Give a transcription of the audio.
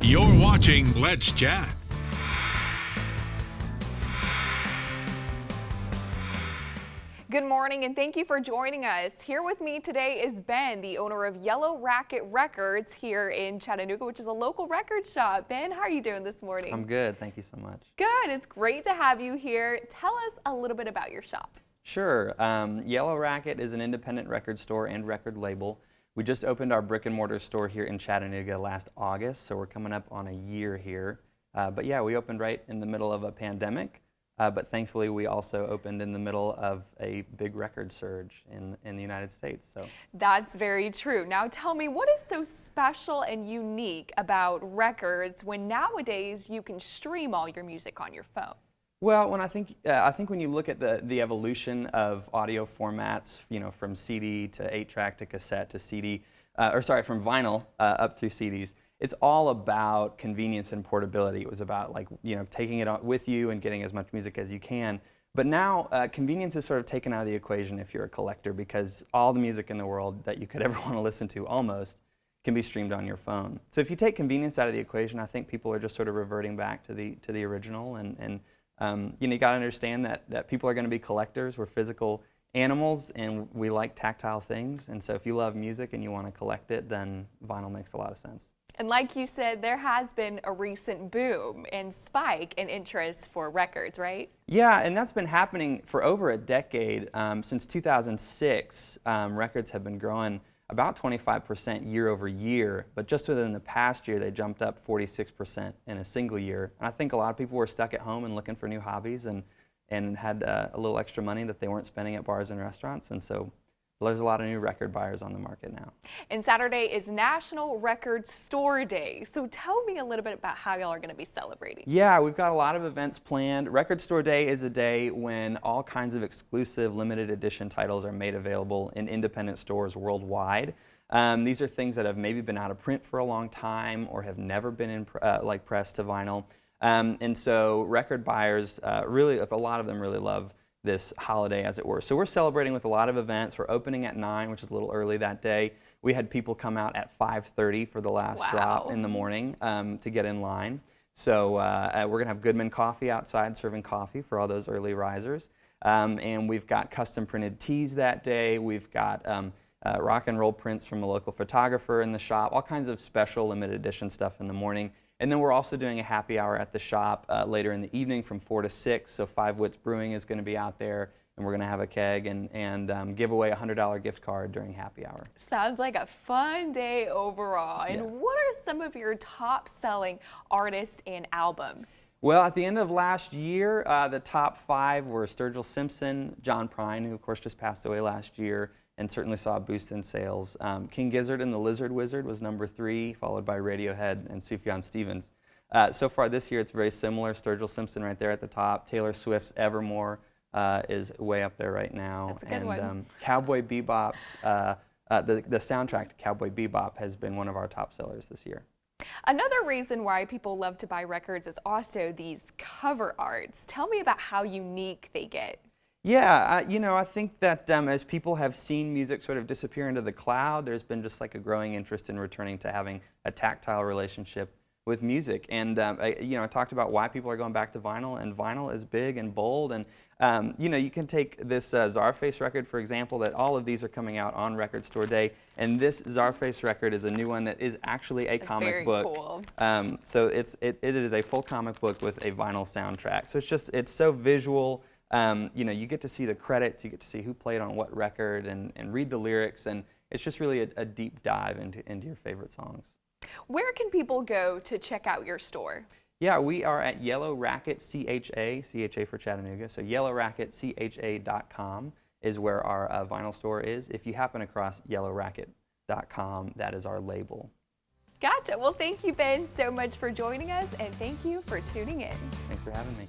You're watching Let's Chat. Good morning and thank you for joining us. Here with me today is Ben, the owner of Yellow Racket Records here in Chattanooga, which is a local record shop. Ben, how are you doing this morning? I'm good, thank you so much. Good, it's great to have you here. Tell us a little bit about your shop. Sure, Yellow Racket is an independent record store and record label. We just opened our brick and mortar store here in Chattanooga last August, so we're coming up on a year here. But yeah, we opened right in the middle of a pandemic. But thankfully, we also opened in the middle of a big record surge in the United States. So that's very true. Now tell me, what is so special and unique about records when nowadays you can stream all your music on your phone? Well, I think when you look at the evolution of audio formats, you know, from CD to 8-track to cassette to CD, from vinyl up through CDs. It's all about convenience and portability. It was about, like, you know, taking it with you and getting as much music as you can. But now convenience is sort of taken out of the equation if you're a collector, because all the music in the world that you could ever want to listen to almost can be streamed on your phone. So if you take convenience out of the equation, I think people are just sort of reverting back to the original. And you know, you got to understand that people are going to be collectors. We're physical animals and we like tactile things. And so if you love music and you want to collect it, then vinyl makes a lot of sense. And like you said, there has been a recent boom and spike in interest for records, right? Yeah, and that's been happening for over a decade. Since 2006, records have been growing about 25% year over year, but just within the past year, they jumped up 46% in a single year. And I think a lot of people were stuck at home and looking for new hobbies and had a little extra money that they weren't spending at bars and restaurants, and so there's a lot of new record buyers on the market now. And Saturday is National Record Store Day. So tell me a little bit about how y'all are going to be celebrating. Yeah, we've got a lot of events planned. Record Store Day is a day when all kinds of exclusive limited edition titles are made available in independent stores worldwide. These are things that have maybe been out of print for a long time or have never been in pressed to vinyl. And so record buyers, really, a lot of them really love this holiday, as it were. So we're celebrating with a lot of events. We're opening at 9, which is a little early that day. We had people come out at 5:30 for the last drop in the morning to get in line. So we're going to have Goodman Coffee outside serving coffee for all those early risers. And we've got custom printed tees that day. We've got rock and roll prints from a local photographer in the shop, all kinds of special limited edition stuff in the morning. And then we're also doing a happy hour at the shop later in the evening from 4 to 6. So 5 Wits Brewing is going to be out there, and we're going to have a keg and give away a $100 gift card during happy hour. Sounds like a fun day overall. And yeah. What are some of your top-selling artists and albums? Well, at the end of last year, the top 5 were Sturgill Simpson, John Prine, who of course just passed away last year, and certainly saw a boost in sales. King Gizzard and the Lizard Wizard was number 3, followed by Radiohead and Sufjan Stevens. So far this year, it's very similar. Sturgill Simpson right there at the top. Taylor Swift's Evermore is way up there right now. That's a good one. Cowboy Bebop's, the soundtrack to Cowboy Bebop has been one of our top sellers this year. Another reason why people love to buy records is also these cover arts. Tell me about how unique they get. Yeah, you know, I think that as people have seen music sort of disappear into the cloud, there's been just like a growing interest in returning to having a tactile relationship with music. And you know, I talked about why people are going back to vinyl, and vinyl is big and bold. And you know, you can take this Czarface record, for example, that all of these are coming out on Record Store Day. And this Czarface record is a new one that is actually a comic book. Very cool. So it is a full comic book with a vinyl soundtrack. So it's so visual. You know, you get to see the credits, you get to see who played on what record, and read the lyrics, and it's just really a deep dive into your favorite songs. Where can people go to check out your store? Yeah, we are at Yellow Racket CHA for Chattanooga. So yellowracketcha.com is where our vinyl store is. If you happen across yellowracket.com, that is our label. Gotcha. Well, thank you, Ben, so much for joining us, and thank you for tuning in. Thanks for having me.